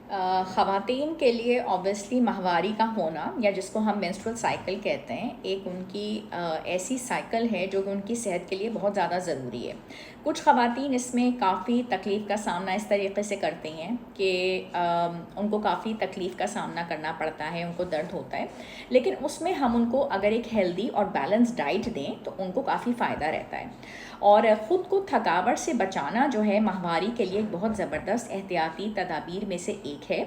ख़वातीन के लिए ऑब्वियसली माहवारी का होना या जिसको हम मेंस्ट्रुअल साइकिल कहते हैं, एक उनकी ऐसी साइकिल है जो कि उनकी सेहत के लिए बहुत ज़्यादा ज़रूरी है। कुछ ख़वातीन इसमें काफ़ी तकलीफ़ का सामना इस तरीके से करती हैं कि उनको काफ़ी तकलीफ़ का सामना करना पड़ता है, उनको दर्द होता है, लेकिन उसमें हम उनको अगर एक हेल्दी और बैलेंस डाइट दें तो उनको काफ़ी फ़ायदा रहता है। और ख़ुद को थकावट से बचाना जो है माहवारी के लिए एक बहुत ज़बरदस्त एहतियाती तदाबीर में से एक है।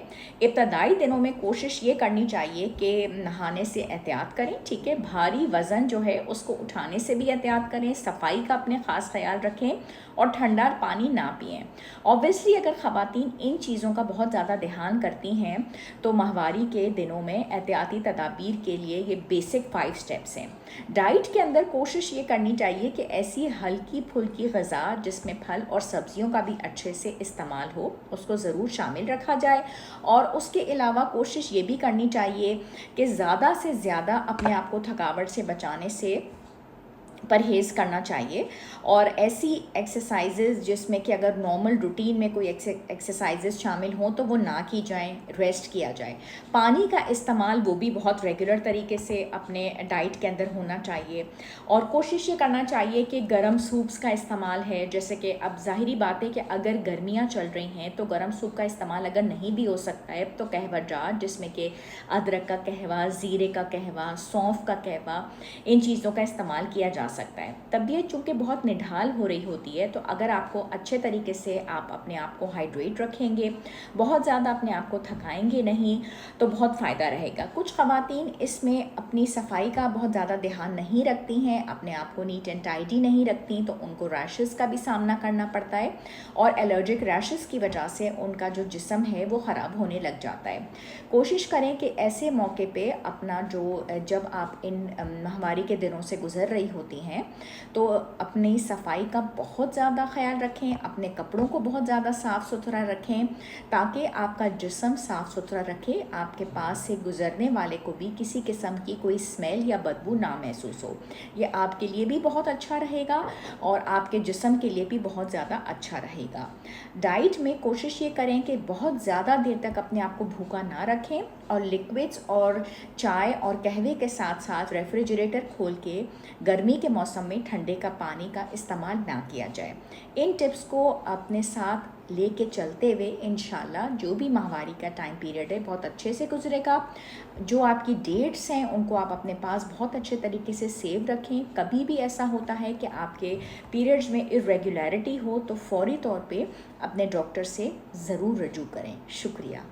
इब्तदाई दिनों में कोशिश ये करनी चाहिए कि नहाने से एहतियात करें, ठीक है, भारी वज़न जो है उसको उठाने से भी एहतियात करें, सफाई का अपने ख़ास ख्याल रखें और ठंडा पानी ना पिएं। ऑब्वियसली अगर ख़वातीन इन चीज़ों का बहुत ज़्यादा ध्यान करती हैं तो माहवारी के दिनों में एहतियाती तदाबीर के लिए ये बेसिक 5 स्टेप्स हैं। डाइट के अंदर कोशिश ये करनी चाहिए कि ऐसी हल्की फुल्की ग़िज़ा जिसमें फल और सब्जियों का भी अच्छे से इस्तेमाल हो उसको ज़रूर शामिल रखा जाए। और उसके अलावा कोशिश ये भी करनी चाहिए कि ज़्यादा से ज़्यादा अपने आप को थकावट से बचाने से परहेज़ करना चाहिए और ऐसी एक्सरसाइजेज़ जिसमें कि अगर नॉर्मल रूटीन में कोई एक्सरसाइजेज़ शामिल हों तो वो ना की जाएं, रेस्ट किया जाए। पानी का इस्तेमाल वो भी बहुत रेगुलर तरीके से अपने डाइट के अंदर होना चाहिए और कोशिश ये करना चाहिए कि गर्म सूप्स का इस्तेमाल है, जैसे कि अब ज़ाहिरी बात है कि अगर गर्मियाँ चल रही हैं तो गर्म सूप का इस्तेमाल अगर नहीं भी हो सकता है तो कहवाजात जिसमें कि अदरक का कहवा, ज़ीरे का कहवा, सौंफ का कहवा, इन चीज़ों का इस्तेमाल किया जा सकता है। तबीयत चूँकि बहुत निढाल हो रही होती है तो अगर आपको अच्छे तरीके से आप अपने आप को हाइड्रेट रखेंगे, बहुत ज़्यादा अपने आप को थकाएंगे नहीं तो बहुत फ़ायदा रहेगा। कुछ ख़वातीन इसमें अपनी सफाई का बहुत ज़्यादा ध्यान नहीं रखती हैं, अपने आप को नीट एंड टाइडी नहीं रखती तो उनको रैशेज़ का भी सामना करना पड़ता है और एलर्जिक रैशेज़ की वजह से उनका जो जिस्म है वो ख़राब होने लग जाता है। कोशिश करें कि ऐसे मौके पे अपना जो जब आप इन महामारी के दिनों से गुज़र रही होती हैं तो अपनी सफाई का बहुत ज़्यादा ख्याल रखें, अपने कपड़ों को बहुत ज़्यादा साफ़ सुथरा रखें ताकि आपका जिस्म साफ़ सुथरा रखे, आपके पास से गुज़रने वाले को भी किसी किस्म की कोई स्मेल या बदबू ना महसूस हो। ये आपके लिए भी बहुत अच्छा रहेगा और आपके जिस्म के लिए भी बहुत ज़्यादा अच्छा रहेगा। डाइट में कोशिश ये करें कि बहुत ज़्यादा देर तक अपने आप को भूखा ना रखें और लिक्विड्स और चाय और कहवे के साथ साथ रेफ्रिजरेटर खोल के गर्मी के मौसम में ठंडे का पानी का इस्तेमाल ना किया जाए। इन टिप्स को अपने साथ लेके चलते हुए इंशाल्लाह जो भी माहवारी का टाइम पीरियड है बहुत अच्छे से गुजरेगा। जो आपकी डेट्स हैं उनको आप अपने पास बहुत अच्छे तरीके से सेव रखें। कभी भी ऐसा होता है कि आपके पीरियड्स में इरेगुलरिटी हो तो फौरी तौर पे अपने डॉक्टर से ज़रूर रजू करें। शुक्रिया।